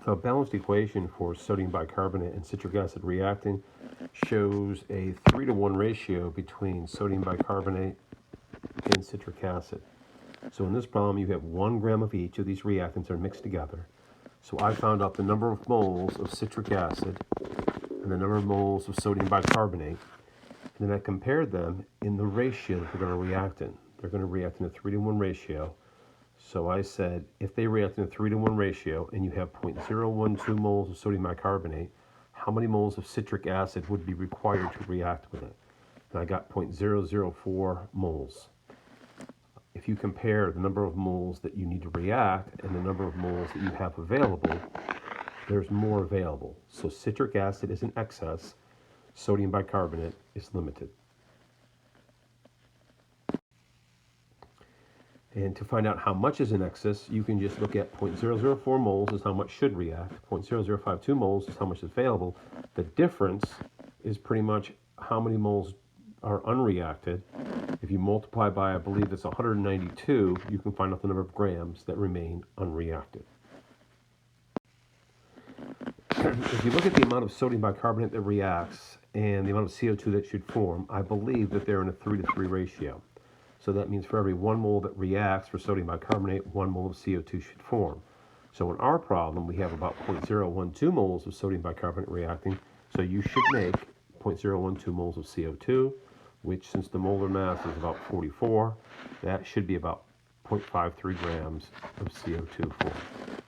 So a balanced equation for sodium bicarbonate and citric acid reacting shows a 3-to-1 ratio between sodium bicarbonate and citric acid. So in this problem, you have 1 gram of each of these reactants are mixed together. So I found out the number of moles of citric acid and the number of moles of sodium bicarbonate, and then I compared them in the ratio that they're going to react in. They're going to react in a 3-to-1 ratio. So I said, if they react in a 3-to-1 ratio and you have 0.012 moles of sodium bicarbonate, how many moles of citric acid would be required to react with it? And I got 0.004 moles. If you compare the number of moles that you need to react and the number of moles that you have available, there's more available. So citric acid is in excess, sodium bicarbonate is limited. And to find out how much is in excess, you can just look at 0.004 moles is how much should react, 0.0052 moles is how much is available. The difference is pretty much how many moles are unreacted. If you multiply by, I believe it's 192, you can find out the number of grams that remain unreacted. If you look at the amount of sodium bicarbonate that reacts and the amount of CO2 that should form, I believe that they're in a 3-to-3 ratio. So that means for every 1 mole that reacts for sodium bicarbonate, 1 mole of CO2 should form. So in our problem, we have about 0.012 moles of sodium bicarbonate reacting. So you should make 0.012 moles of CO2, which, since the molar mass is about 44, that should be about 0.53 grams of CO2 formed.